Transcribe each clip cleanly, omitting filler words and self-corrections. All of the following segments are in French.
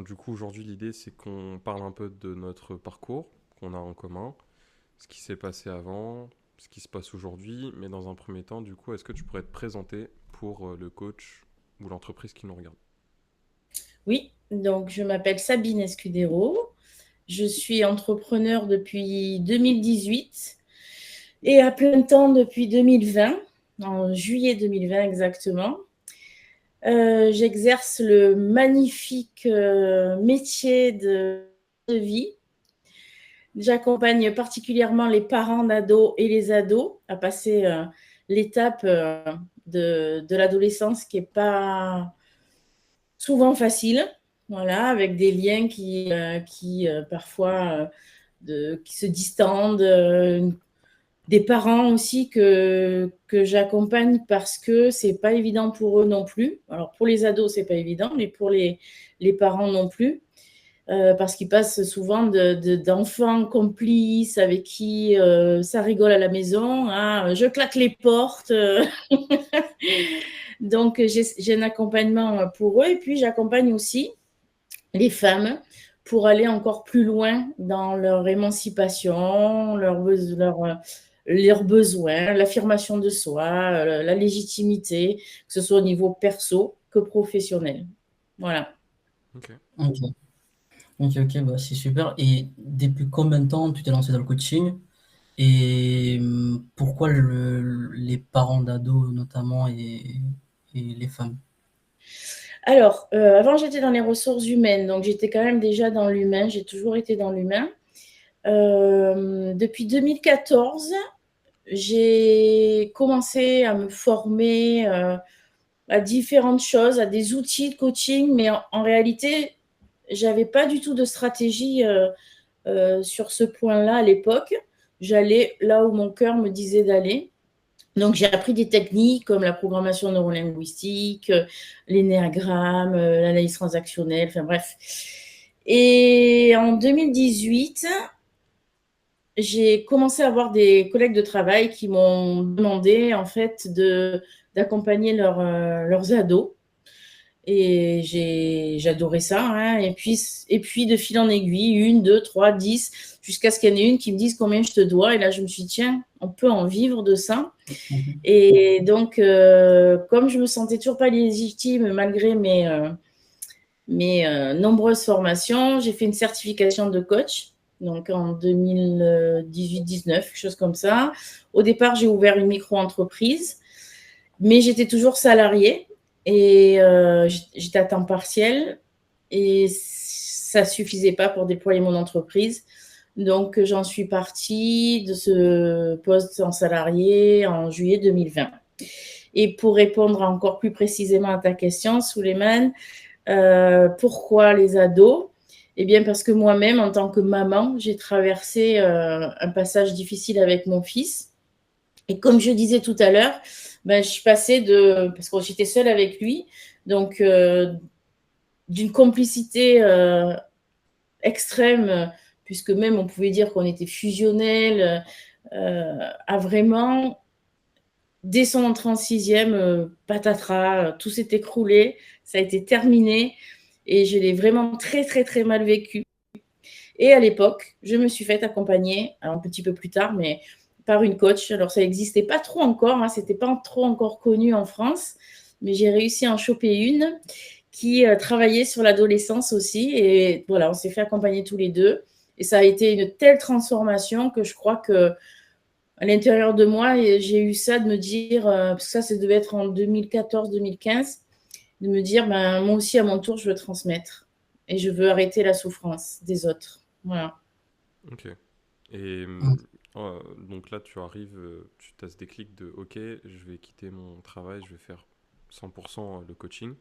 Du coup, aujourd'hui, l'idée, c'est qu'on parle un peu de notre parcours qu'on a en commun, ce qui s'est passé avant, ce qui se passe aujourd'hui. Mais dans un premier temps, du coup, est-ce que tu pourrais te présenter pour le coach ou l'entreprise qui nous regarde? Oui, donc je m'appelle Sabine Escudero. Je suis entrepreneur depuis 2018 et à plein temps depuis 2020, en juillet 2020 exactement. J'exerce le magnifique métier de vie. J'accompagne particulièrement les parents d'ados et les ados à passer l'étape de l'adolescence qui n'est pas souvent facile, voilà, avec des liens qui parfois qui se distendent, des parents aussi que j'accompagne parce que c'est pas évident pour eux non plus. Alors pour les ados, c'est pas évident, mais pour les parents non plus. Parce qu'ils passent souvent d'enfants complices avec qui ça rigole à la maison, hein, je claque les portes. Donc j'ai un accompagnement pour eux et puis j'accompagne aussi les femmes pour aller encore plus loin dans leur émancipation, leurs besoins, l'affirmation de soi, la légitimité, que ce soit au niveau perso que professionnel. Voilà. Ok. Ok, ok, bah, c'est super. Et depuis combien de temps tu t'es lancé dans le coaching? Et pourquoi les parents d'ados notamment et les femmes? Alors, avant, j'étais dans les ressources humaines, donc j'étais quand même déjà dans l'humain, j'ai toujours été dans l'humain. Depuis 2014, j'ai commencé à me former à différentes choses, à des outils de coaching, mais en réalité, j'avais pas du tout de stratégie sur ce point-là à l'époque. J'allais là où mon cœur me disait d'aller. Donc, j'ai appris des techniques comme la programmation neurolinguistique, l'énéagramme, l'analyse transactionnelle, enfin bref. Et en 2018, j'ai commencé à avoir des collègues de travail qui m'ont demandé en fait d'accompagner leurs ados. Et j'adorais ça, hein. Et puis, de fil en aiguille, une, deux, trois, 10, jusqu'à ce qu'il y en ait une qui me dise combien je te dois. Et là, je me suis dit, tiens, on peut en vivre de ça. Mhm. Et donc, comme je me sentais toujours pas légitime malgré mes nombreuses formations, j'ai fait une certification de coach. Donc en 2018-19, quelque chose comme ça. Au départ, j'ai ouvert une micro-entreprise, mais j'étais toujours salariée et j'étais à temps partiel et ça suffisait pas pour déployer mon entreprise. Donc j'en suis partie de ce poste en salarié en juillet 2020. Et pour répondre encore plus précisément à ta question, Souleymane, pourquoi les ados? Eh bien, parce que moi-même, en tant que maman, j'ai traversé un passage difficile avec mon fils. Et comme je disais tout à l'heure, ben, je suis passée parce que j'étais seule avec lui, donc d'une complicité extrême, puisque même on pouvait dire qu'on était fusionnels, à vraiment, dès son entrée en sixième, patatras, tout s'est écroulé, ça a été terminé, et je l'ai vraiment très très très mal vécu. Et à l'époque, je me suis fait accompagner, un petit peu plus tard, mais par une coach. Alors, ça n'existait pas trop encore, hein, c'était pas trop encore connu en France, mais j'ai réussi à en choper une qui travaillait sur l'adolescence aussi. Et voilà, on s'est fait accompagner tous les deux. Et ça a été une telle transformation que je crois que à l'intérieur de moi, j'ai eu ça de me dire, parce que ça devait être en 2014-2015, de me dire, ben, moi aussi, à mon tour, je veux transmettre. Et je veux arrêter la souffrance des autres. Voilà. Ok. Et donc là, tu arrives, tu as ce déclic de OK, je vais quitter mon travail, je vais faire 100% le coaching.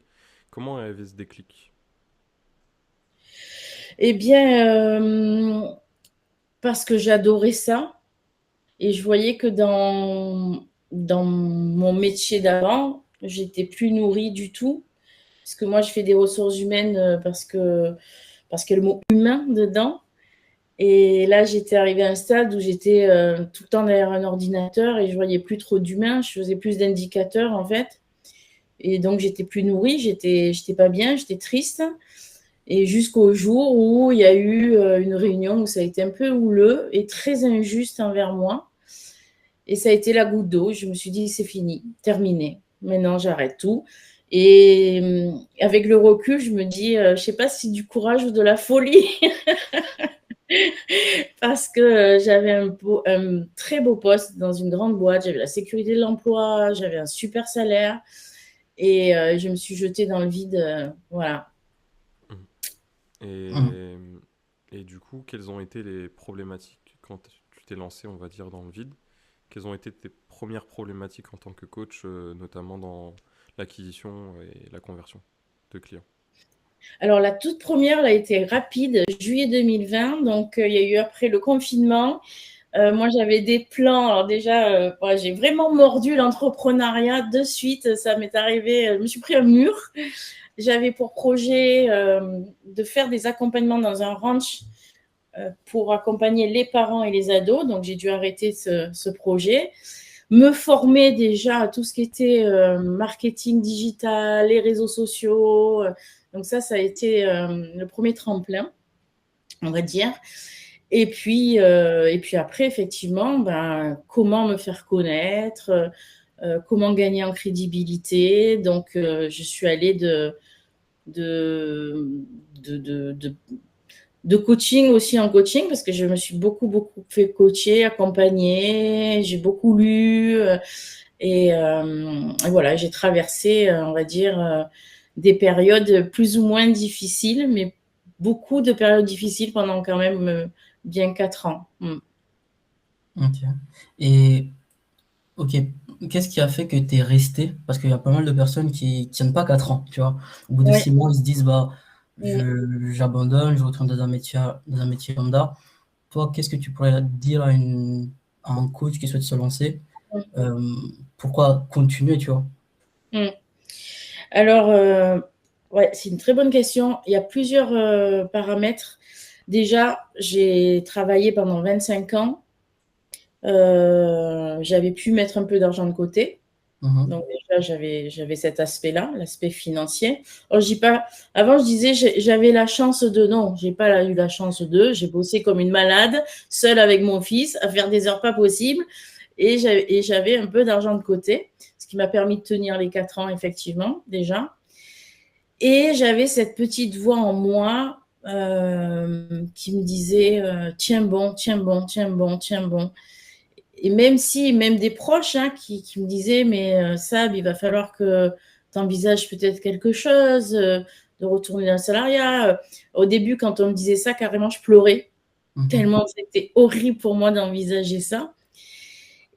Comment est arrivé ce déclic? Eh bien, parce que j'adorais ça. Et je voyais que dans mon métier d'avant, j'étais plus nourrie du tout. Parce que moi, je fais des ressources humaines parce qu'il y a le mot humain dedans. Et là, j'étais arrivée à un stade où j'étais tout le temps derrière un ordinateur et je voyais plus trop d'humains. Je faisais plus d'indicateurs, en fait. Et donc, j'étais plus nourrie, j'étais pas bien, j'étais triste. Et jusqu'au jour où il y a eu une réunion où ça a été un peu houleux et très injuste envers moi. Et ça a été la goutte d'eau. Je me suis dit, c'est fini, terminé. Maintenant, j'arrête tout. Et avec le recul, je me dis, je ne sais pas si du courage ou de la folie. Parce que j'avais un très beau poste dans une grande boîte. J'avais la sécurité de l'emploi, j'avais un super salaire. Et je me suis jetée dans le vide. Voilà. Hum. Et, et du coup, quelles ont été les problématiques quand tu t'es lancé, on va dire, dans le vide? Quelles ont été tes premières problématiques en tant que coach, notamment dans l'acquisition et la conversion de clients? Alors, la toute première elle a été rapide, juillet 2020. Donc, il y a eu après le confinement. Moi, j'avais des plans. Alors déjà, ouais, j'ai vraiment mordu l'entrepreneuriat de suite. Ça m'est arrivé, je me suis pris un mur. J'avais pour projet de faire des accompagnements dans un ranch pour accompagner les parents et les ados. Donc, j'ai dû arrêter ce projet. Me former déjà à tout ce qui était marketing digital, les réseaux sociaux. Donc ça a été le premier tremplin, on va dire. Et puis après, effectivement, comment me faire connaître, comment gagner en crédibilité. Donc, je suis allée de coaching aussi en coaching parce que je me suis beaucoup fait coacher, accompagner, j'ai beaucoup lu et voilà, j'ai traversé, on va dire, des périodes plus ou moins difficiles, mais beaucoup de périodes difficiles pendant quand même bien 4 ans. Ok. Et ok, qu'est-ce qui a fait que tu es resté? Parce qu'il y a pas mal de personnes qui tiennent pas 4 ans, tu vois. Au bout de Ouais. 6 mois, ils se disent, bah, Mm. j'abandonne, je retourne dans un métier lambda. Toi, qu'est-ce que tu pourrais dire à un coach qui souhaite se lancer? Euh, Pourquoi continuer, tu vois? Mm. Alors, ouais, c'est une très bonne question. Il y a plusieurs paramètres. Déjà, j'ai travaillé pendant 25 ans. J'avais pu mettre un peu d'argent de côté. Mhm. Donc déjà, j'avais cet aspect-là, l'aspect financier. Alors, je dis pas, avant, je disais, j'avais la chance de, non, j'ai pas eu la chance de, j'ai bossé comme une malade, seule avec mon fils, à faire des heures pas possibles, et j'avais un peu d'argent de côté, ce qui m'a permis de tenir les 4 ans, effectivement, déjà. Et j'avais cette petite voix en moi qui me disait, tiens bon, tiens bon, tiens bon, tiens bon. Et même des proches qui me disaient, mais Sab, il va falloir que tu envisages peut-être quelque chose, de retourner dans le salariat. Au début, quand on me disait ça, carrément, je pleurais, Mhm. tellement c'était horrible pour moi d'envisager ça.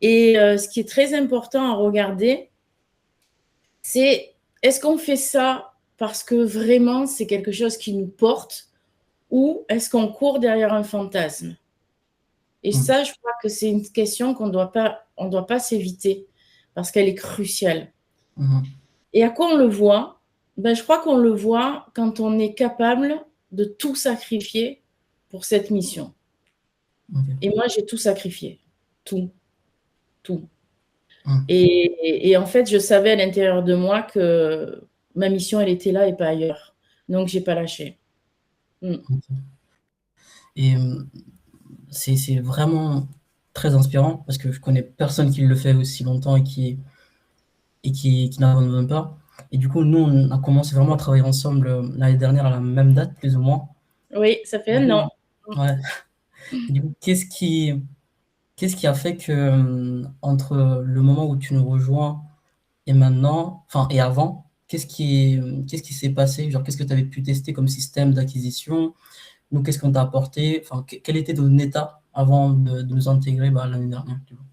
Et ce qui est très important à regarder, c'est est-ce qu'on fait ça parce que vraiment c'est quelque chose qui nous porte ou est-ce qu'on court derrière un fantasme? Et Mhm. ça, je crois que c'est une question on doit pas s'éviter parce qu'elle est cruciale. Mhm. Et à quoi on le voit? Je crois qu'on le voit quand on est capable de tout sacrifier pour cette mission. Ok. Et moi, j'ai tout sacrifié. Tout, tout. Mhm. Et en fait, je savais à l'intérieur de moi que ma mission, elle était là et pas ailleurs. Donc, j'ai pas lâché. Mm. Ok. Et c'est vraiment très inspirant parce que je connais personne qui le fait aussi longtemps qui n'abandonne pas. Et du coup, nous, on a commencé vraiment à travailler ensemble l'année dernière à la même date, plus ou moins. Oui, ça fait Du un coup, an. ouais. Du coup, qu'est-ce qui a fait que entre le moment où tu nous rejoins et maintenant, enfin et avant, qu'est-ce qui s'est passé? Genre, qu'est-ce que tu avais pu tester comme système d'acquisition? Nous, qu'est-ce qu'on t'a apporté? Enfin, quel était ton état avant de nous intégrer bah, l'année dernière, tu vois?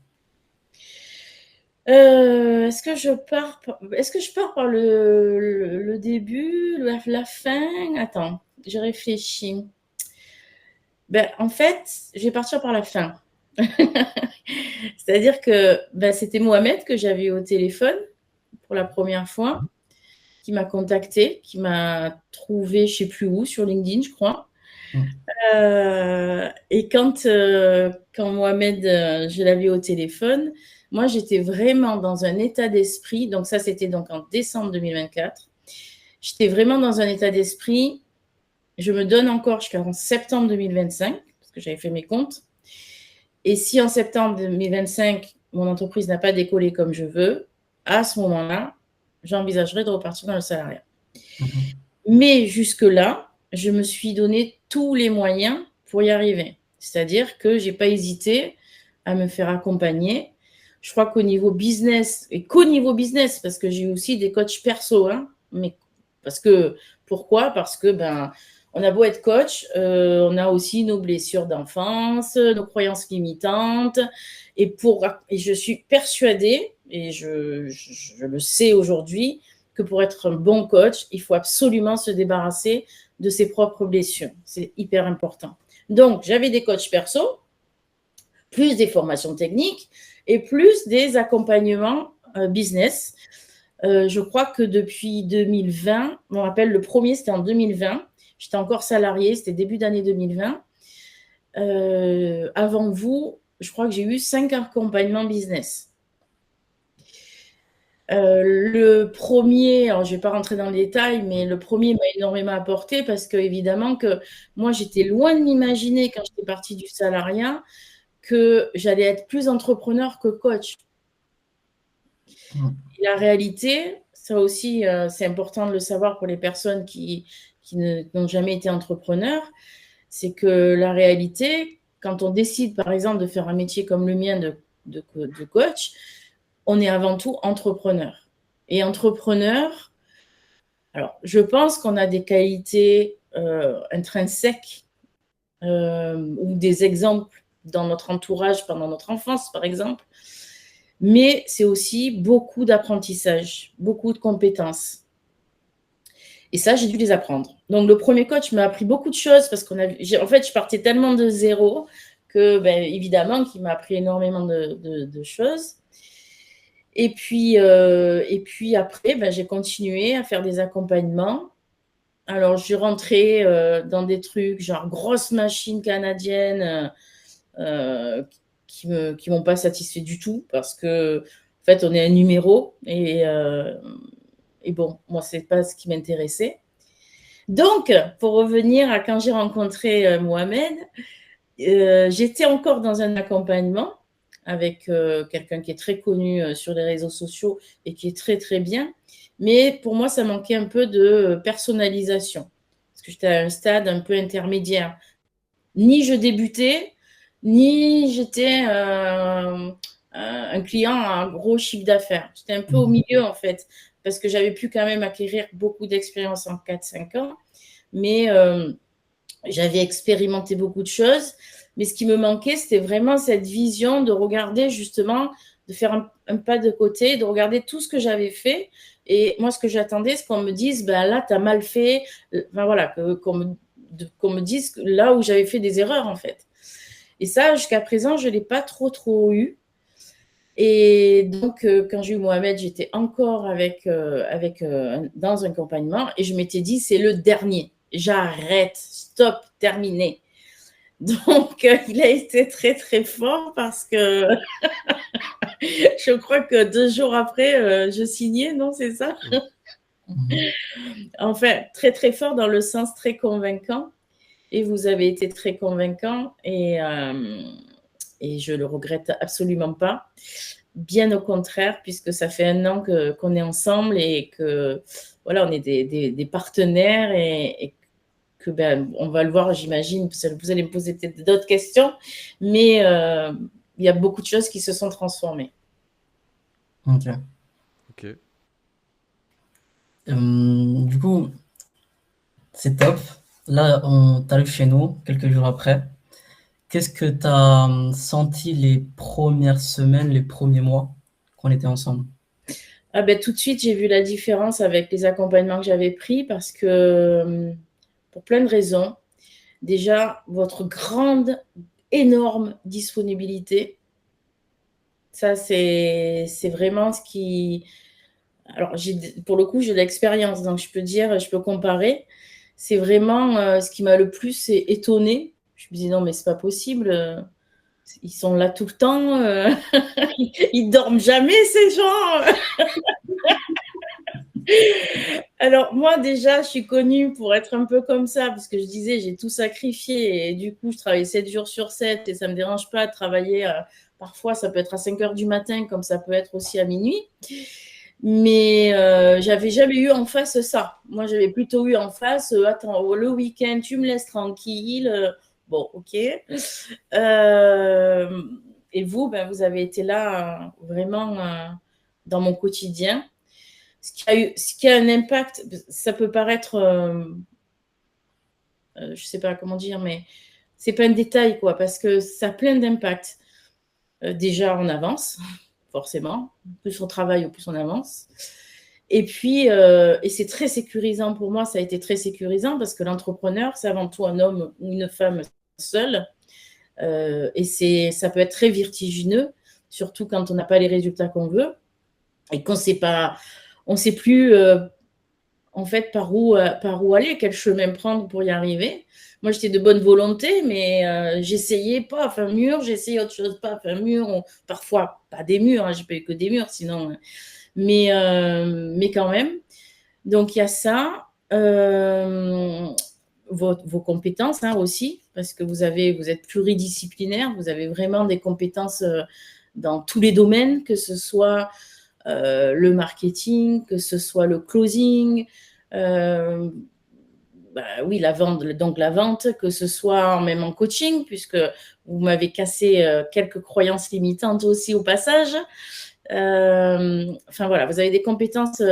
Est-ce que je pars par le début, la fin? Attends, je réfléchis. En fait, je vais partir par la fin. C'est-à-dire que c'était Mohamed que j'avais eu au téléphone pour la première fois, qui m'a contacté, qui m'a trouvé, je sais plus où, sur LinkedIn, je crois. Mm. Et quand Mohamed, je l'avais au téléphone, moi, j'étais vraiment dans un état d'esprit. Donc ça, c'était donc en décembre 2024. J'étais vraiment dans un état d'esprit. je me donne encore jusqu'en septembre 2025, parce que j'avais fait mes comptes. Et si en septembre 2025, mon entreprise n'a pas décollé comme je veux, à ce moment-là, j'envisagerai de repartir dans le salariat. Mais jusque-là, je me suis donné tous les moyens pour y arriver. C'est-à-dire que je n'ai pas hésité à me faire accompagner. Je crois qu'au niveau business, et qu'au niveau business, parce que j'ai aussi des coachs perso, mais pourquoi ? Parce que on a beau être coach, on a aussi nos blessures d'enfance, nos croyances limitantes, et je suis persuadée, et je le sais aujourd'hui, que pour être un bon coach, il faut absolument se débarrasser de ses propres blessures. C'est hyper important. Donc, j'avais des coachs perso, plus des formations techniques et plus des accompagnements business. Je crois que depuis 2020, je me rappelle, le premier, c'était en 2020. J'étais encore salariée, c'était début d'année 2020. Avant vous, je crois que j'ai eu 5 accompagnements business. Le premier, alors je ne vais pas rentrer dans les détails, mais le premier m'a énormément apporté parce que évidemment que moi j'étais loin de m'imaginer quand j'étais partie du salariat que j'allais être plus entrepreneur que coach. Et la réalité, ça aussi c'est important de le savoir pour les personnes qui n'ont jamais été entrepreneurs, c'est que la réalité, quand on décide par exemple de faire un métier comme le mien de coach, on est avant tout entrepreneur. Et entrepreneur, alors je pense qu'on a des qualités intrinsèques ou des exemples dans notre entourage pendant notre enfance, par exemple. Mais c'est aussi beaucoup d'apprentissage, beaucoup de compétences. Et ça, j'ai dû les apprendre. Donc, le premier coach m'a appris beaucoup de choses parce en fait, je partais tellement de zéro que, évidemment, qu'il m'a appris énormément de choses. Et puis après, j'ai continué à faire des accompagnements. Alors, je rentrais dans des trucs genre grosses machines canadiennes qui m'ont pas satisfait du tout parce que, en fait, on est un numéro et bon, moi, c'est pas ce qui m'intéressait. Donc, pour revenir à quand j'ai rencontré Mohamed, j'étais encore dans un accompagnement avec quelqu'un qui est très connu sur les réseaux sociaux et qui est très, très bien. Mais pour moi, ça manquait un peu de personnalisation parce que j'étais à un stade un peu intermédiaire. Ni je débutais, ni j'étais un client à un gros chiffre d'affaires. J'étais un peu au milieu, en fait, parce que j'avais pu quand même acquérir beaucoup d'expérience en 4-5 ans. Mais j'avais expérimenté beaucoup de choses. Mais ce qui me manquait, c'était vraiment cette vision de regarder justement, de faire un pas de côté, de regarder tout ce que j'avais fait. Et moi, ce que j'attendais, c'est qu'on me dise, là, tu as mal fait. Enfin, voilà, qu'on me dise là où j'avais fait des erreurs, en fait. Et ça, jusqu'à présent, je ne l'ai pas trop eu. Et donc, quand j'ai eu Mohamed, j'étais encore dans un accompagnement et je m'étais dit, c'est le dernier. J'arrête, stop, terminé. Donc, il a été très, très fort parce que je crois que 2 jours après, je signais, non, c'est ça? Enfin, très, très fort dans le sens très convaincant. Et vous avez été très convaincant et je ne le regrette absolument pas. Bien au contraire, puisque ça fait 1 an qu'on est ensemble et que voilà, on est des partenaires et que on va le voir, j'imagine, vous allez me poser d'autres questions, mais il y a beaucoup de choses qui se sont transformées. Ok. Du coup, c'est top. Là, on t'arrive chez nous quelques jours après. Qu'est-ce que tu as senti les premières semaines, les premiers mois qu'on était ensemble? Tout de suite, j'ai vu la différence avec les accompagnements que j'avais pris parce que, pour plein de raisons. Déjà, votre grande, énorme disponibilité. Ça, c'est vraiment ce qui... Alors, pour le coup, j'ai de l'expérience, donc je peux comparer. C'est vraiment ce qui m'a le plus étonnée. Je me disais, non, mais c'est pas possible. Ils sont là tout le temps. Ils dorment jamais, ces gens. Alors moi déjà, je suis connue pour être un peu comme ça, parce que je disais, j'ai tout sacrifié et du coup, je travaille 7 jours sur 7 et ça me dérange pas de travailler. Parfois, ça peut être à 5 heures du matin, comme ça peut être aussi à minuit. Mais j'avais jamais eu en face ça. Moi, j'avais plutôt eu en face, attends, le week-end, tu me laisses tranquille. Bon, ok. Et vous, ben, vous avez été là vraiment dans mon quotidien. Ce qui a un impact, ça peut paraître, je sais pas comment dire, mais c'est pas un détail, quoi, parce que ça a plein d'impacts. Déjà, on avance, forcément. Plus on travaille, plus on avance. Et puis, et c'est très sécurisant pour moi, ça a été très sécurisant parce que l'entrepreneur, c'est avant tout un homme ou une femme seule. Et ça peut être très vertigineux, surtout quand on n'a pas les résultats qu'on veut et qu'on sait pas, on sait plus en fait par où aller, quel chemin prendre pour y arriver. Moi, j'étais de bonne volonté, mais j'essayais pas, enfin mur, j'essayais autre chose, pas, enfin mur, parfois pas des murs, hein, j'ai pas eu que des murs, sinon, mais quand même. Donc il y a ça. Vos compétences hein, aussi, parce que vous êtes pluridisciplinaire, vous avez vraiment des compétences dans tous les domaines, que ce soit le marketing, que ce soit le closing, oui, la vente, que ce soit même en coaching, puisque vous m'avez cassé quelques croyances limitantes aussi au passage. Enfin voilà, vous avez des compétences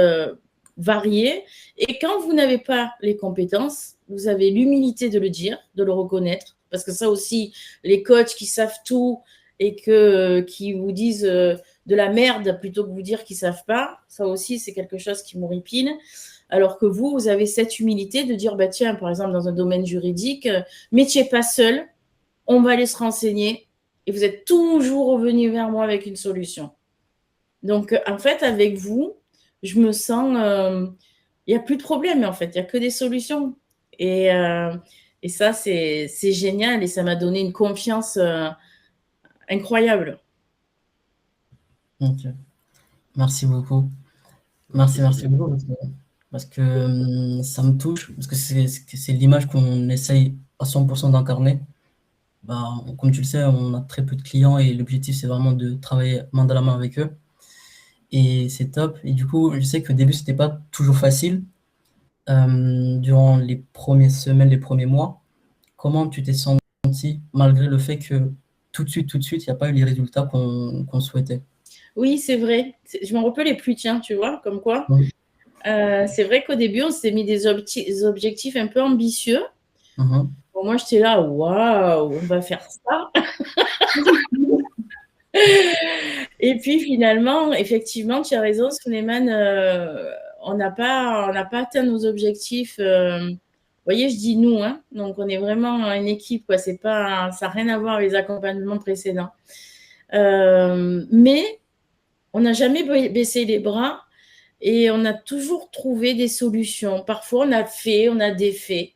variées. Et quand vous n'avez pas les compétences, vous avez l'humilité de le dire, de le reconnaître. Parce que ça aussi, les coachs qui savent tout et qui vous disent de la merde plutôt que vous dire qu'ils ne savent pas, ça aussi, c'est quelque chose qui m'horripile. Alors que vous avez cette humilité de dire, bah, tiens, par exemple, dans un domaine juridique, métier pas seul, on va aller se renseigner et vous êtes toujours revenu vers moi avec une solution. Donc, en fait, avec vous, je me sens, il n'y a plus de problème, en fait, il n'y a que des solutions. Et ça, c'est génial et ça m'a donné une confiance incroyable. Ok. Merci beaucoup. Merci beaucoup parce que ça me touche, parce que c'est l'image qu'on essaye à 100% d'incarner. Bah, comme tu le sais, on a très peu de clients et l'objectif, c'est vraiment de travailler main dans la main avec eux. Et c'est top. Et du coup, je sais que au début, c'était pas toujours facile. Durant les premières semaines, les premiers mois, comment tu t'es senti malgré le fait que tout de suite, il n'y a pas eu les résultats qu'on souhaitait? Oui, c'est vrai. Je m'en rappelais plus, tiens, tu vois, comme quoi. Oui. C'est vrai qu'au début, on s'est mis des objectifs un peu ambitieux. Mhm. Bon, moi, j'étais là, waouh, on va faire ça. Et puis finalement, effectivement, tu as raison, Suleiman, on n'a pas atteint nos objectifs. Vous voyez, je dis nous, hein, donc on est vraiment une équipe, quoi. C'est pas, ça n'a rien à voir avec les accompagnements précédents. Mais on n'a jamais baissé les bras et on a toujours trouvé des solutions. Parfois, on a fait, on a défait,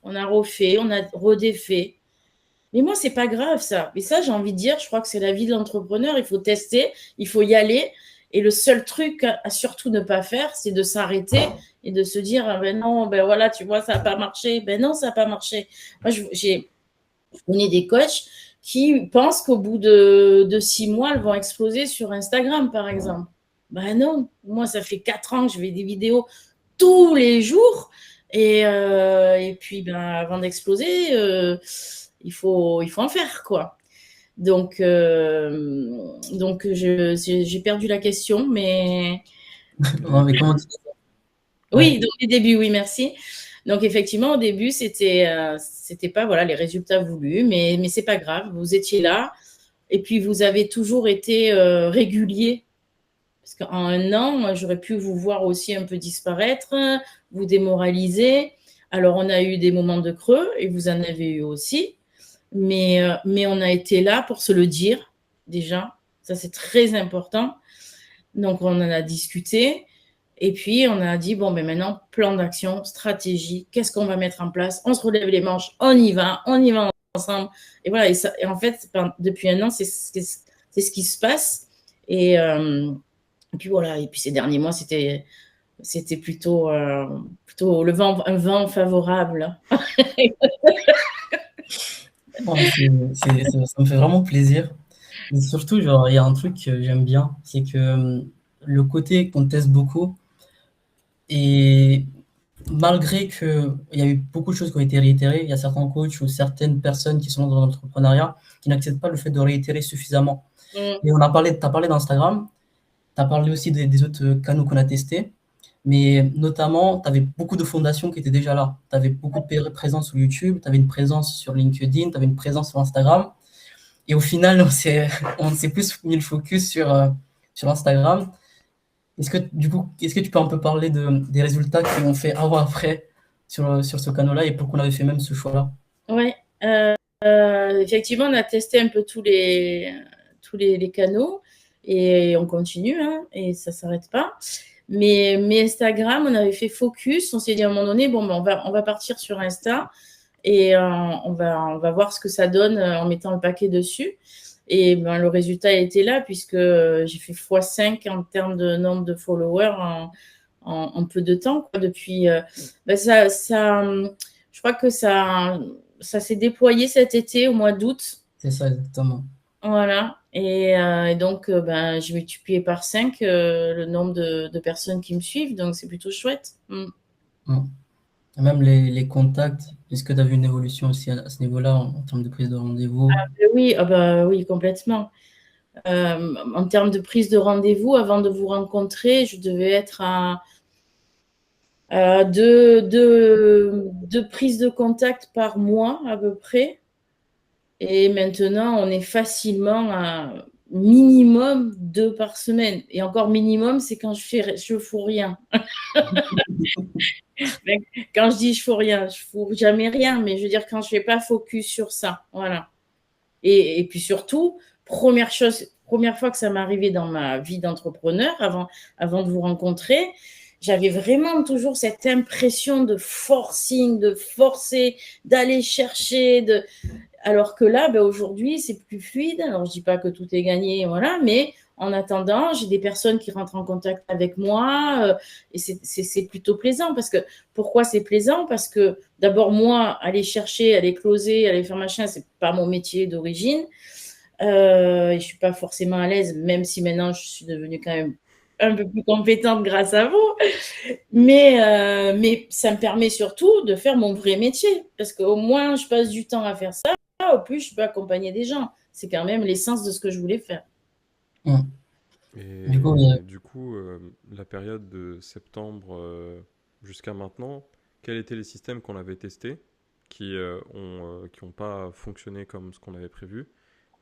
on a refait, on a redéfait. Mais moi, c'est pas grave ça. Mais ça, j'ai envie de dire, je crois que c'est la vie de l'entrepreneur. Il faut tester, il faut y aller. Et le seul truc à surtout ne pas faire, c'est de s'arrêter et de se dire, ah ben non, ben voilà, tu vois, ça n'a pas marché. Ben non, ça n'a pas marché. Moi, je connais des coachs qui pensent qu'au bout de 6 mois, elles vont exploser sur Instagram, par exemple. Ben non, moi, ça fait 4 ans que je fais des vidéos tous les jours. Et puis, ben, avant d'exploser, il faut en faire, quoi. Donc j'ai perdu la question, mais Non, mais comment tu... oui, Ouais. donc les débuts, oui, merci. Donc effectivement, au début, c'était pas voilà les résultats voulus, mais c'est pas grave, vous étiez là, et puis vous avez toujours été régulier, parce qu'en un an, j'aurais pu vous voir aussi un peu disparaître, vous démoraliser. Alors on a eu des moments de creux, et vous en avez eu aussi. Mais on a été là pour se le dire, déjà. Ça, c'est très important. Donc, on en a discuté. Et puis, on a dit, bon, ben maintenant, plan d'action, stratégie, qu'est-ce qu'on va mettre en place? On se relève les manches, on y va ensemble. Et voilà, et en fait, depuis un an, c'est ce qui se passe. Et puis voilà, et puis ces derniers mois, c'était c'était plutôt un vent favorable. Non, ça me fait vraiment plaisir. Et surtout, genre, il y a un truc que j'aime bien, c'est que le côté qu'on teste beaucoup, et malgré qu'il y a eu beaucoup de choses qui ont été réitérées, il y a certains coachs ou certaines personnes qui sont dans l'entrepreneuriat qui n'acceptent pas le fait de réitérer suffisamment. Mm. Et t'as parlé d'Instagram, tu as parlé aussi des autres canaux qu'on a testés, mais notamment, tu avais beaucoup de fondations qui étaient déjà là. Tu avais beaucoup de présence sur YouTube, tu avais une présence sur LinkedIn, tu avais une présence sur Instagram. Et au final, on s'est plus mis le focus sur Instagram. Est-ce que tu peux un peu parler des résultats qui ont fait avant-après sur ce canal-là et pourquoi on avait fait même ce choix-là? Ouais, effectivement, on a testé un peu tous les canaux et on continue, hein, et ça s'arrête pas. Mais Instagram, on avait fait focus. On s'est dit à un moment donné, bon, ben, on va partir sur Insta et on va voir ce que ça donne en mettant le paquet dessus. Et ben, le résultat était là puisque j'ai fait x5 en termes de nombre de followers en peu de temps, quoi. Depuis, ben, je crois que ça s'est déployé cet été au mois d'août. C'est ça, exactement. Voilà. Et donc, ben, j'ai multiplié par 5 le nombre de personnes qui me suivent. Donc, c'est plutôt chouette. Mm. Mm. Et même les contacts, est-ce que tu as vu une évolution aussi à ce niveau-là en termes de prise de rendez-vous? Oui, ah bah, oui, complètement. En termes de prise de rendez-vous, avant de vous rencontrer, je devais être à deux prises de contact par mois à peu près. Et maintenant, on est facilement à minimum 2 par semaine. Et encore minimum, c'est quand je fous rien. Quand je dis je fous rien, je fous jamais rien, mais je veux dire quand je fais pas focus sur ça. Voilà. Et puis surtout, première fois que ça m'est arrivé dans ma vie d'entrepreneur, avant de vous rencontrer, j'avais vraiment toujours cette impression de forcing, de forcer, d'aller chercher, alors que là, ben, aujourd'hui, c'est plus fluide. Alors, je dis pas que tout est gagné, voilà, mais en attendant, j'ai des personnes qui rentrent en contact avec moi et c'est plutôt plaisant parce que pourquoi c'est plaisant? Parce que d'abord, moi, aller chercher, aller closer, aller faire machin, c'est pas mon métier d'origine. Et je suis pas forcément à l'aise, même si maintenant je suis devenue quand même un peu plus compétente grâce à vous. Mais ça me permet surtout de faire mon vrai métier parce qu'au moins je passe du temps à faire ça, au plus je peux accompagner des gens. C'est quand même l'essence de ce que je voulais faire. Mm. Du coup, Et du coup, la période de septembre jusqu'à maintenant, quels étaient les systèmes qu'on avait testés qui ont pas fonctionné comme ce qu'on avait prévu?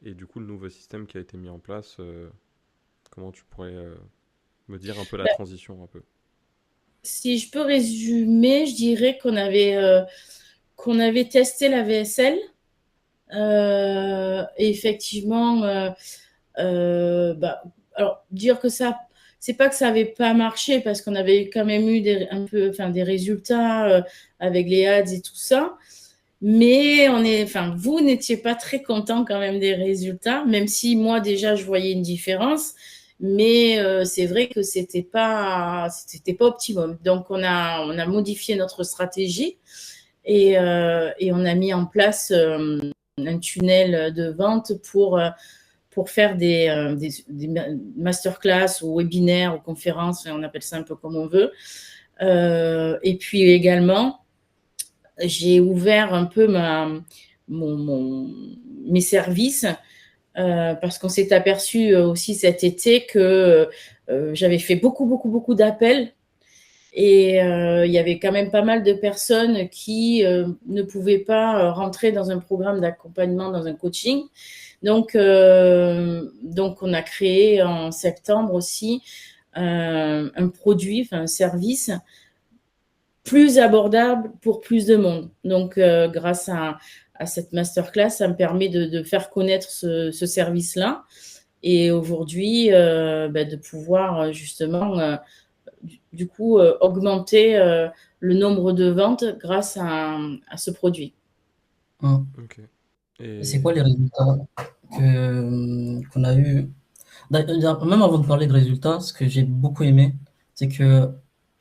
Et du coup, le nouveau système qui a été mis en place, comment tu pourrais me dire un peu la Ben, transition un peu? si je peux résumer, je dirais qu'on avait testé la VSL. Et effectivement, bah, alors dire que ça, c'est pas que ça avait pas marché parce qu'on avait quand même eu des résultats avec les ads et tout ça. Mais vous n'étiez pas très content quand même des résultats, même si moi déjà je voyais une différence. Mais c'est vrai que c'était pas optimum. Donc on a modifié notre stratégie et on a mis en place un tunnel de vente pour faire des masterclass ou webinaires ou conférences, on appelle ça un peu comme on veut. Et puis également, j'ai ouvert un peu mes services parce qu'on s'est aperçu aussi cet été que j'avais fait beaucoup, beaucoup, beaucoup d'appels et il y avait quand même pas mal de personnes qui ne pouvaient pas rentrer dans un programme d'accompagnement, dans un coaching. Donc on a créé en septembre aussi un produit, enfin un service plus abordable pour plus de monde. Donc grâce à cette masterclass, ça me permet de faire connaître ce service-là et aujourd'hui de pouvoir justement du coup augmenter le nombre de ventes grâce à ce produit. mm. Ok. Et c'est quoi Et les résultats qu'on a eu? Même avant de parler de résultats, ce que j'ai beaucoup aimé, c'est que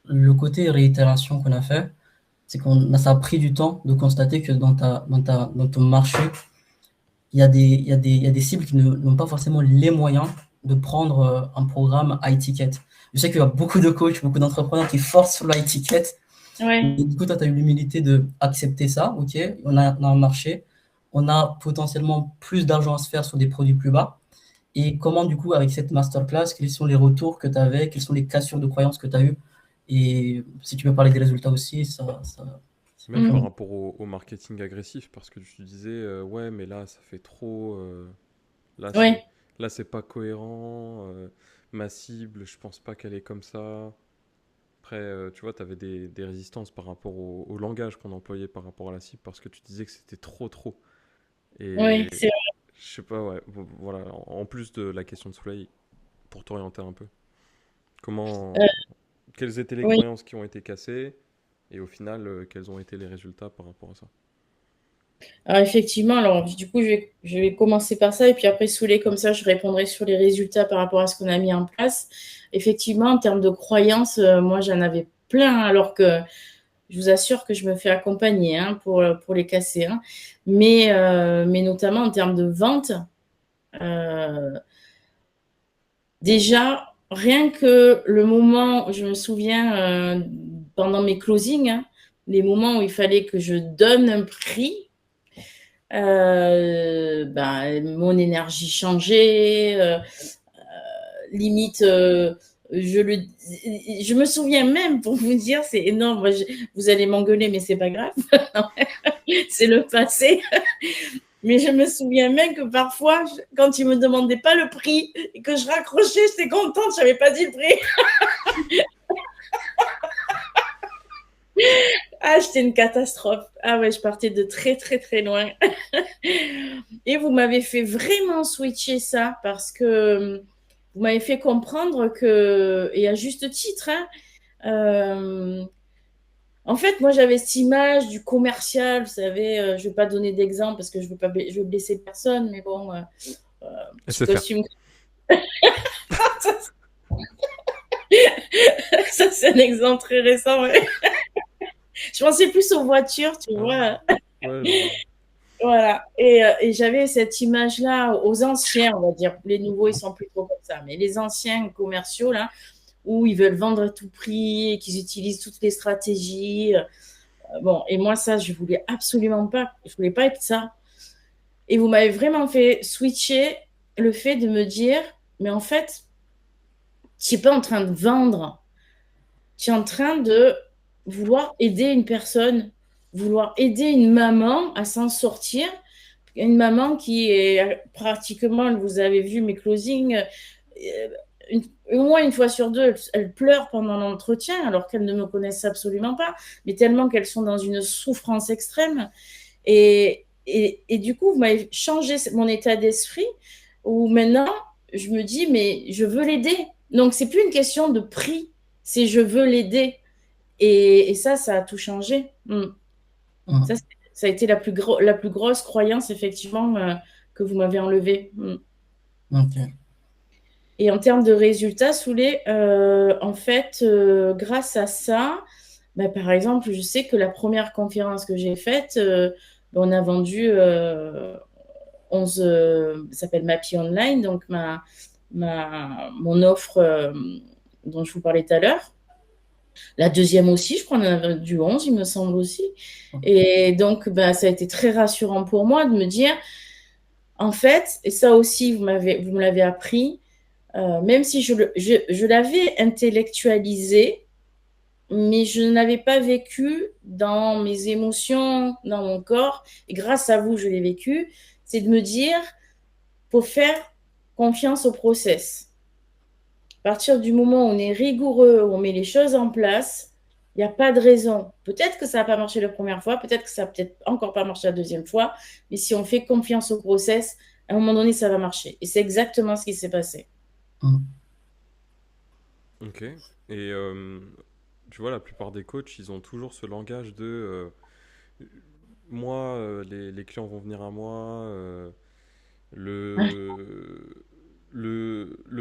le côté réitération qu'on a fait, c'est ça a pris du temps de constater que dans ton marché, il y a des cibles qui n'ont pas forcément les moyens de prendre un programme high ticket. Je sais qu'il y a beaucoup de coachs, beaucoup d'entrepreneurs qui forcent sur le high ticket. Ouais. Et du coup, toi, tu as eu l'humilité d'accepter ça. OK, on a un marché, on a potentiellement plus d'argent à se faire sur des produits plus bas. Et comment, du coup, avec cette masterclass, quels sont les retours que tu avais, quelles sont les cassures de croyances que tu as eues? Et si tu veux parler des résultats aussi, Même par Mm. rapport au marketing agressif, parce que tu disais, ouais, mais là, ça fait trop. Là, c'est Ouais. là, c'est pas cohérent. Ma cible, je pense pas qu'elle est comme ça. Après, tu vois, tu avais des résistances par rapport au langage qu'on employait par rapport à la cible, parce que tu disais que c'était trop, trop. Ouais, Et c'est je sais pas, ouais, voilà. En plus de la question de Soleil, pour t'orienter un peu, vrai. comment, quelles étaient les Oui. croyances qui ont été cassées, et au final, quels ont été les résultats par rapport à ça? Alors effectivement, alors du coup, je vais commencer par ça et puis après, Soulé, comme ça, je répondrai sur les résultats par rapport à ce qu'on a mis en place. Effectivement, en termes de croyances, moi, j'en avais plein, alors que je vous assure que je me fais accompagner pour les casser. Mais notamment en termes de vente, euh, déjà, rien que le moment, je me souviens, pendant mes closings, les moments où il fallait que je donne un prix, mon énergie changeait, limite, je me souviens même, pour vous dire, c'est énorme, vous allez m'engueuler, mais c'est pas grave, c'est le passé. Mais je me souviens même que parfois, quand ils me demandaient pas le prix et que je raccrochais, j'étais contente, je n'avais pas dit le prix. Ah, j'étais une catastrophe. Ah ouais, je partais de très très très loin. Et vous m'avez fait vraiment switcher ça parce que vous m'avez fait comprendre que, et à juste titre, euh, en fait, moi j'avais cette image du commercial, vous savez, je ne vais pas donner d'exemple parce que je veux blesser personne, mais bon, petit SFR. costume. Ça, c'est un exemple très récent. Ouais. Je pensais plus aux voitures, tu Ah, vois. ouais, je vois. Voilà. Et j'avais cette image-là aux anciens, on va dire. Les nouveaux, ils sont plus trop comme ça. Mais les anciens commerciaux, là, où ils veulent vendre à tout prix, et qu'ils utilisent toutes les stratégies. Bon, et moi, ça, je voulais absolument pas. Je voulais pas être ça. Et vous m'avez vraiment fait switcher le fait de me dire, mais en fait, tu n'es pas en train de vendre. Tu es en train de vouloir aider une personne, vouloir aider une maman à s'en sortir. Une maman qui est pratiquement, vous avez vu mes closings, au moins une fois sur deux, elles pleurent pendant l'entretien alors qu'elles ne me connaissent absolument pas, mais tellement qu'elles sont dans une souffrance extrême. Et du coup, vous m'avez changé mon état d'esprit où maintenant, je me dis, mais je veux l'aider. Donc, c'est plus une question de prix, c'est je veux l'aider. Et ça a tout changé. Ça, ça a été la plus grosse croyance, effectivement, que vous m'avez enlevée. OK. Et en termes de résultats, Soulé, en fait, grâce à ça, par exemple, je sais que la première conférence que j'ai faite, on a vendu 11, ça s'appelle Mappy Online, donc mon offre dont je vous parlais tout à l'heure. La deuxième aussi, je crois, on en a vendu 11, il me semble aussi. Et donc, ça a été très rassurant pour moi de me dire, en fait, et ça aussi, vous me l'avez appris, même si je l'avais intellectualisé, mais je ne l'avais pas vécu dans mes émotions, dans mon corps. Et grâce à vous, je l'ai vécu. C'est de me dire, faut faire confiance au process. À partir du moment où on est rigoureux, où on met les choses en place, il n'y a pas de raison. Peut-être que ça n'a pas marché la première fois, peut-être que ça n'a peut-être encore pas marché la deuxième fois, mais si on fait confiance au process, à un moment donné, ça va marcher. Et c'est exactement ce qui s'est passé. Ok. Et tu vois, la plupart des coachs, ils ont toujours ce langage de moi, les clients vont venir à moi. Le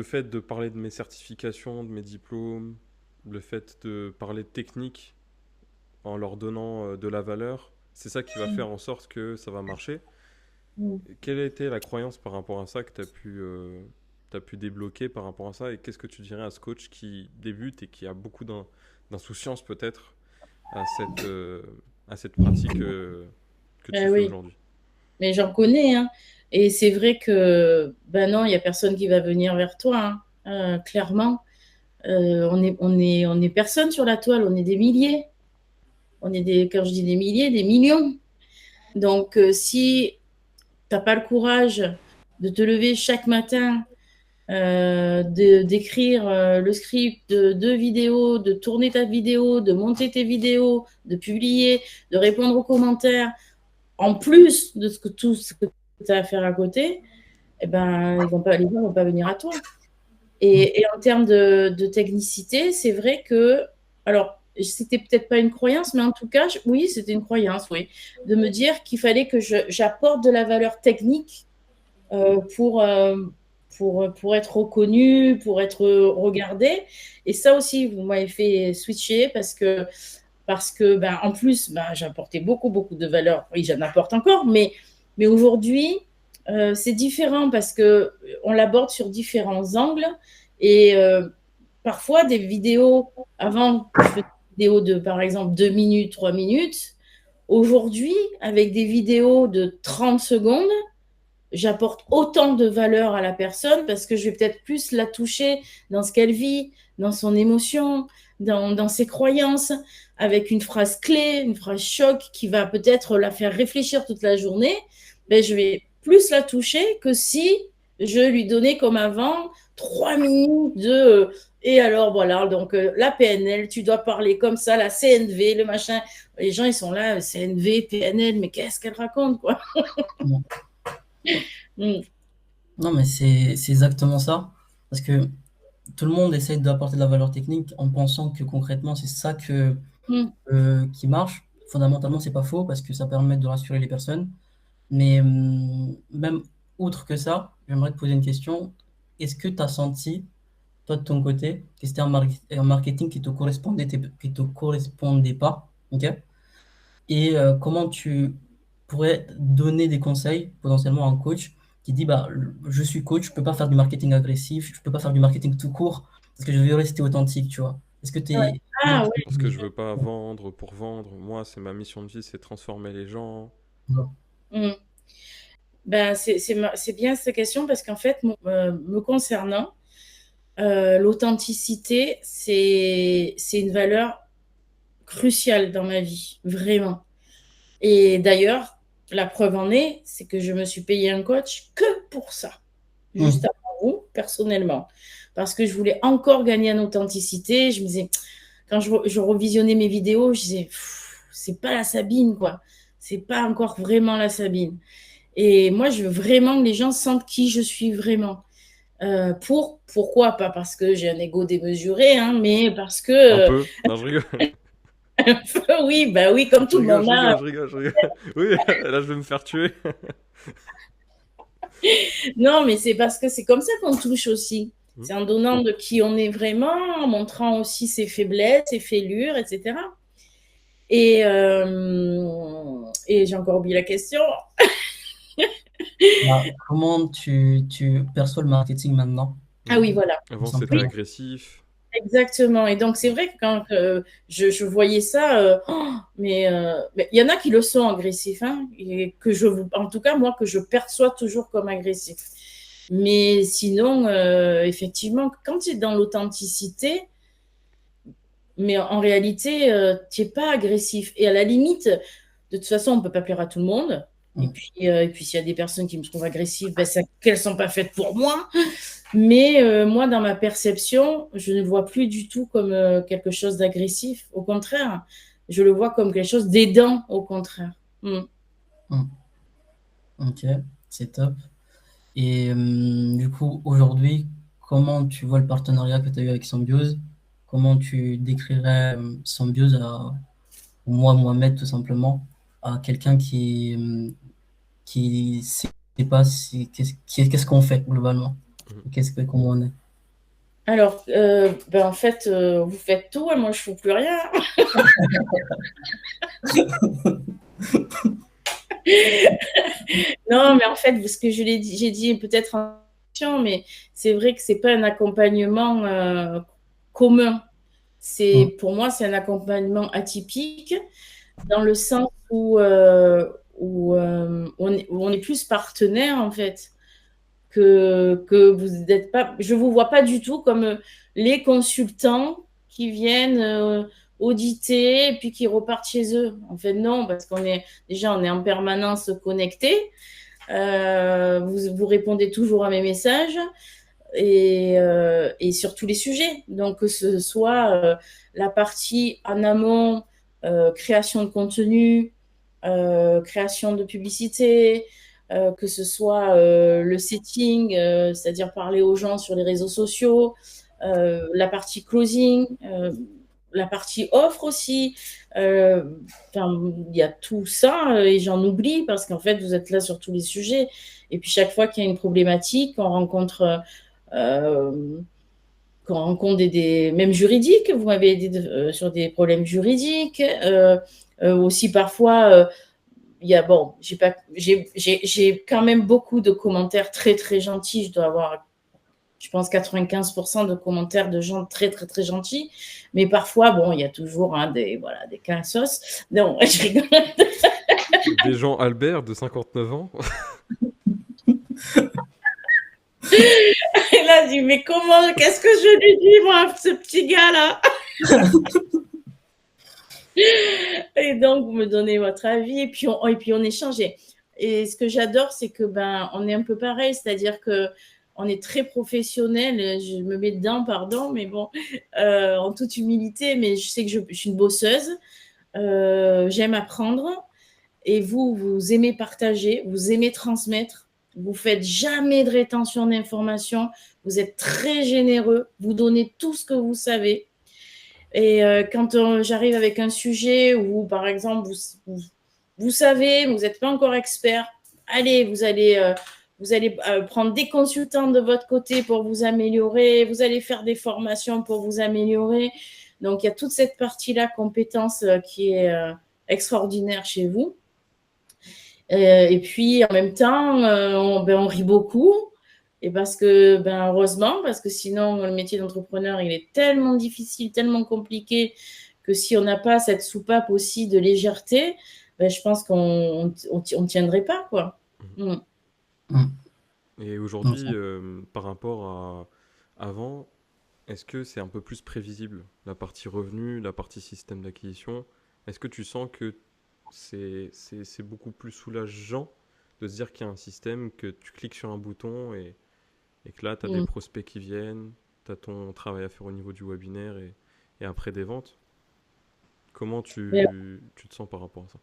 fait de parler de mes certifications, de mes diplômes, le fait de parler de technique en leur donnant de la valeur, c'est ça qui va faire en sorte que ça va marcher. Mm. Quelle a été la croyance par rapport à ça que t'as pu débloquer par rapport à ça et qu'est-ce que tu dirais à ce coach qui débute et qui a beaucoup d'insouciance peut-être à à cette pratique que tu Ben fais oui, aujourd'hui? mais j'en connais, hein. Et c'est vrai que, ben non, il n'y a personne qui va venir vers toi, hein. Clairement. On est personne sur la toile, on est des milliers. Quand je dis des milliers, des millions. Donc, si tu n'as pas le courage de te lever chaque matin, d'écrire le script de deux vidéos, de tourner ta vidéo, de monter tes vidéos, de publier, de répondre aux commentaires, en plus de tout ce que tu as à faire à côté, eh ben, les gens vont pas venir à toi. Et en termes de technicité, c'est vrai que, alors, c'était peut-être pas une croyance, mais en tout cas, oui, c'était une croyance, oui, de me dire qu'il fallait que j'apporte de la valeur technique euh, pour, euh, pour être reconnu, pour être regardé. Et ça aussi, vous m'avez fait switcher parce que ben, en plus, ben, j'apportais beaucoup, beaucoup de valeur. Oui, j'en apporte encore, mais aujourd'hui, c'est différent parce que on l'aborde sur différents angles. Et parfois, des vidéos, avant, je faisais des vidéos de, par exemple, 2 minutes, 3 minutes. Aujourd'hui, avec des vidéos de 30 secondes, j'apporte autant de valeur à la personne parce que je vais peut-être plus la toucher dans ce qu'elle vit, dans son émotion, dans ses croyances, avec une phrase clé, une phrase choc qui va peut-être la faire réfléchir toute la journée. Ben, je vais plus la toucher que si je lui donnais comme avant 3 minutes de et alors voilà, donc la PNL, tu dois parler comme ça, la CNV, le machin. Les gens, ils sont là, CNV, PNL, mais qu'est-ce qu'elle raconte, quoi. Non, Mm. non, mais c'est exactement ça. Parce que tout le monde essaye d'apporter de la valeur technique en pensant que concrètement, c'est ça Mm. qui marche. Fondamentalement, c'est pas faux parce que ça permet de rassurer les personnes. Mais même outre que ça, j'aimerais te poser une question. Est-ce que tu as senti, toi de ton côté, que c'était un marketing qui te correspondait pas, ok? Et comment tu pourrais donner des conseils potentiellement à un coach qui dit, bah, je suis coach, je peux pas faire du marketing agressif, je peux pas faire du marketing tout court, parce que je veux rester authentique, tu vois. Est-ce que tu Ouais. es... Comment Ah tu... ouais. Parce que je veux pas vendre pour vendre. Moi, c'est ma mission de vie, c'est transformer les gens. Mm. Ben, c'est bien cette question parce qu'en fait, me concernant, l'authenticité, c'est une valeur cruciale dans ma vie, vraiment. Et d'ailleurs, la preuve en est, c'est que je me suis payé un coach que pour ça, juste Mhm. avant vous, personnellement. Parce que je voulais encore gagner en authenticité. Je me disais, quand je revisionnais mes vidéos, je disais, c'est pas la Sabine, quoi. C'est pas encore vraiment la Sabine. Et moi, je veux vraiment que les gens sentent qui je suis vraiment. Pourquoi? Pas parce que j'ai un ego démesuré, hein, mais parce Un que, peu. Non, je rigole. oui, bah oui, comme Je tout le rigole, monde, je hein. rigole, je rigole, je rigole. Oui, là, je vais me faire tuer. Non, mais c'est parce que c'est comme ça qu'on touche aussi. Hmm. C'est en donnant de qui on est vraiment, en montrant aussi ses faiblesses, ses fêlures, etc. Et j'ai encore oublié la question. Bah, comment tu perçois le marketing maintenant, Ah Hmm. oui, voilà. tout Avant, c'était Oui, simplement? agressif. exactement. Et donc, c'est Hmm. vrai que quand je voyais ça, mais il y en a qui le sont agressifs, hein, et en tout cas, moi, que je perçois toujours comme agressif. Mais sinon, effectivement, quand tu es dans l'authenticité, mais en réalité, tu n'es pas agressif. Et à la limite, de toute façon, on ne peut pas plaire à tout le monde. Mm. Et puis s'il y a des personnes qui me trouvent agressive, ben, c'est qu'elles ne sont pas faites pour moi. Mais moi, dans ma perception, je ne le vois plus du tout comme quelque chose d'agressif. Au contraire, je le vois comme quelque chose d'aidant, au contraire. Mm. Mm. Ok, c'est top. Et du coup, aujourd'hui, comment tu vois le partenariat que tu as eu avec Symbiose? Comment tu décrirais Symbiose ou moi, Mohamed, tout simplement, à quelqu'un qui sait pas qu'est-ce qu'on fait globalement, Hmm. comment on est. Alors, en fait, vous faites tout et moi, je ne fais plus rien. Non, mais en fait, ce que j'ai dit peut-être en question, mais c'est vrai que c'est pas un accompagnement commun. Mm. Pour moi, c'est un accompagnement atypique dans le sens où on est plus partenaire en fait que vous n'êtes pas. Je vous vois pas du tout comme les consultants qui viennent auditer et puis qui repartent chez eux. En fait, non, parce qu'on est déjà on est en permanence connecté. Vous répondez toujours à mes messages et sur tous les sujets. Donc, que ce soit la partie en amont, création de contenu, création de publicité, que ce soit le setting, c'est-à-dire parler aux gens sur les réseaux sociaux, la partie closing, la partie offre aussi. Euh, il y a tout ça et j'en oublie parce qu'en fait, vous êtes là sur tous les sujets. Et puis, chaque fois qu'il y a une problématique, on rencontre qu'on rencontre même juridiques, vous m'avez aidé sur des problèmes juridiques, aussi parfois, il y a bon, j'ai quand même beaucoup de commentaires très très gentils, je dois avoir, je pense 95% de commentaires de gens très très très gentils, mais parfois bon, il y a toujours des cassos. Non, je rigole. Des gens Albert de 59 ans. Et là, je dis mais comment, qu'est-ce que je lui dis moi, ce petit gars là? Et donc, vous me donnez votre avis et puis on échangeait. Et ce que j'adore, c'est que on est un peu pareil, c'est-à-dire que on est très professionnel. Je me mets dedans, pardon, mais bon, en toute humilité. Mais je sais que je suis une bosseuse. J'aime apprendre. Et vous aimez partager, vous aimez transmettre. Vous faites jamais de rétention d'informations. Vous êtes très généreux. Vous donnez tout ce que vous savez. Et quand j'arrive avec un sujet où, par exemple, vous savez, vous n'êtes pas encore expert, allez, vous allez prendre des consultants de votre côté pour vous améliorer, vous allez faire des formations pour vous améliorer. Donc, il y a toute cette partie-là, compétence, qui est extraordinaire chez vous. Et puis, en même temps, on rit beaucoup. Et parce que, heureusement, parce que sinon, le métier d'entrepreneur, il est tellement difficile, tellement compliqué, que si on n'a pas cette soupape aussi de légèreté, je pense qu'on tiendrait pas, quoi. Mm. Mm. Et Non, aujourd'hui, ça- par rapport à avant, est-ce que c'est un peu plus prévisible, la partie revenu, la partie système d'acquisition? Est-ce que tu sens que c'est beaucoup plus soulageant de se dire qu'il y a un système, que tu cliques sur un bouton et que là, tu as des Mm. prospects qui viennent, tu as ton travail à faire au niveau du webinaire et après des ventes? Comment Mais tu te sens par rapport à ça?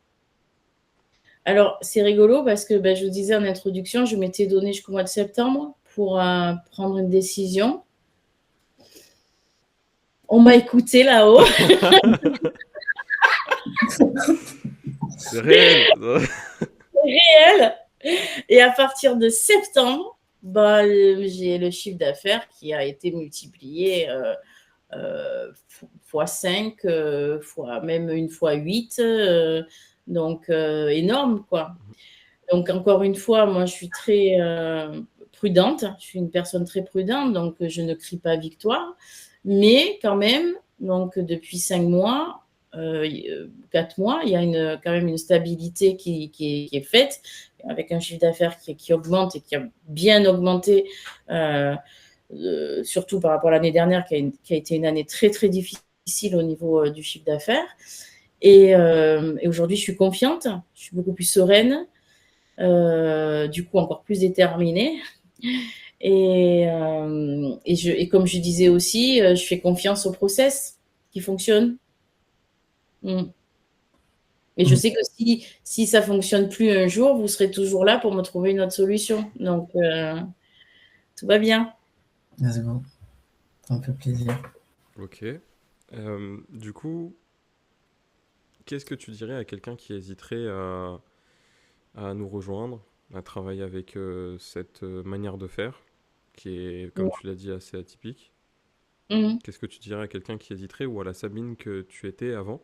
alors, c'est rigolo parce que je vous disais en introduction, je m'étais donné jusqu'au mois de septembre pour prendre une décision. On m'a écouté là-haut. C'est réel! Réel. Et à partir de septembre, j'ai le chiffre d'affaires qui a été multiplié fois 5, fois, même une fois 8. Donc, énorme, quoi. Donc, encore une fois, moi, je suis très prudente. Je suis une personne très prudente, donc je ne crie pas victoire. Mais quand même, donc depuis 5 mois, 4 mois, il y a quand même une stabilité qui est faite, avec un chiffre d'affaires qui augmente et qui a bien augmenté, surtout par rapport à l'année dernière, qui a été une année très, très difficile au niveau du chiffre d'affaires. Et aujourd'hui, je suis confiante, je suis beaucoup plus sereine, du coup encore plus déterminée. Et comme je disais aussi, je fais confiance au process qui fonctionne. Mm. Et je Mm. sais que si ça fonctionne plus un jour, vous serez toujours là pour me trouver une autre solution. Donc, tout va bien. Let's go. Ça me fait plaisir. Ok. Du coup, qu'est-ce que tu dirais à quelqu'un qui hésiterait à nous rejoindre, à travailler avec cette manière de faire, qui est, comme tu l'as dit, assez atypique? Mhm. Qu'est-ce que tu dirais à quelqu'un qui hésiterait ou à la Sabine que tu étais avant,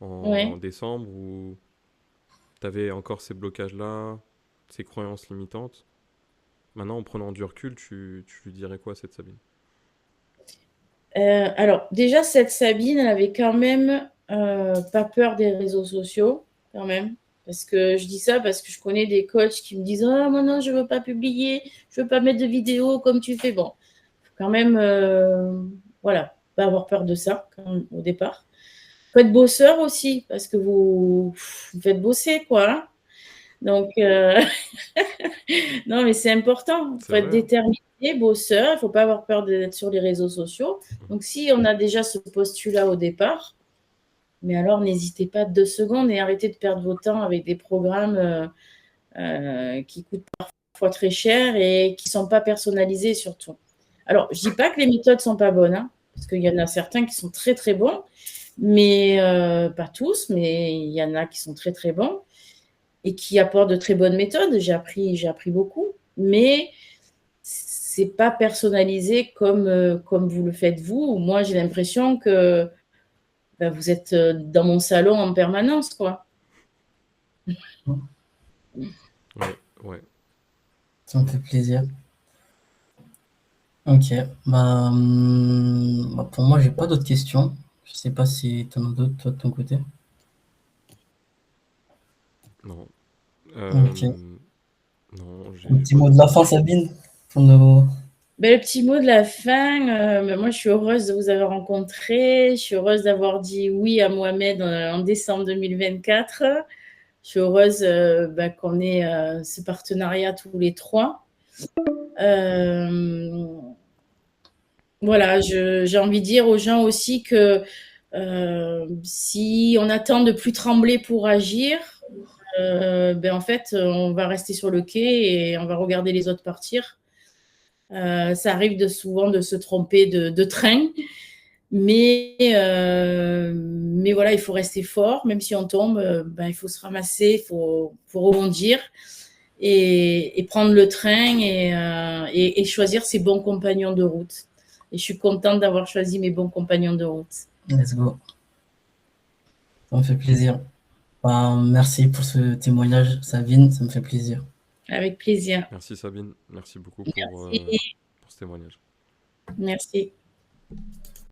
en Ouais. décembre, où tu avais encore ces blocages-là, ces croyances limitantes? Maintenant, en prenant du recul, tu lui dirais quoi à cette Sabine? Alors, déjà, cette Sabine, elle avait quand même pas peur des réseaux sociaux, quand même. Parce que je dis ça parce que je connais des coachs qui me disent ah, moi non, je veux pas publier, je veux pas mettre de vidéos comme tu fais. Bon, faut quand même, voilà, pas avoir peur de ça quand même, au départ. Faut être bosseur aussi, parce que vous faites bosser, quoi. Hein. Donc, non, mais c'est important. Il C'est faut être vrai, hein? déterminé, bosseur. Il ne faut pas avoir peur d'être sur les réseaux sociaux. Donc, si on a déjà ce postulat au départ, mais alors n'hésitez pas 2 secondes et arrêtez de perdre votre temps avec des programmes qui coûtent parfois très cher et qui ne sont pas personnalisés surtout. Alors, je ne dis pas que les méthodes ne sont pas bonnes, hein, parce qu'il y en a certains qui sont très très bons, mais pas tous, mais il y en a qui sont très très bons et qui apportent de très bonnes méthodes. J'ai appris beaucoup, mais c'est pas personnalisé comme vous le faites vous. Moi, j'ai l'impression que vous êtes dans mon salon en permanence, quoi. Ouais, ouais. Ça me fait plaisir. Ok. Pour moi, j'ai pas d'autres questions. Je sais pas si tu en as d'autres, toi, de ton côté. Non. Ok. Non, Un j'ai petit pas mot de d'autres la fin, questions. Sabine, pour nos... Le petit mot de la fin, moi je suis heureuse de vous avoir rencontré, je suis heureuse d'avoir dit oui à Mohamed en décembre 2024, je suis heureuse qu'on ait ce partenariat tous les trois. Euh, voilà, j'ai envie de dire aux gens aussi que si on attend de plus trembler pour agir, en fait, on va rester sur le quai et on va regarder les autres partir. Ça arrive souvent de se tromper de train, mais voilà, il faut rester fort, même si on tombe, il faut se ramasser, faut rebondir et prendre le train et choisir ses bons compagnons de route. Et je suis contente d'avoir choisi mes bons compagnons de route. Let's go. Ça me fait plaisir. Merci pour ce témoignage, Sabine, ça me fait plaisir. Avec plaisir. Merci Sabine, merci beaucoup Merci. pour ce témoignage. Merci.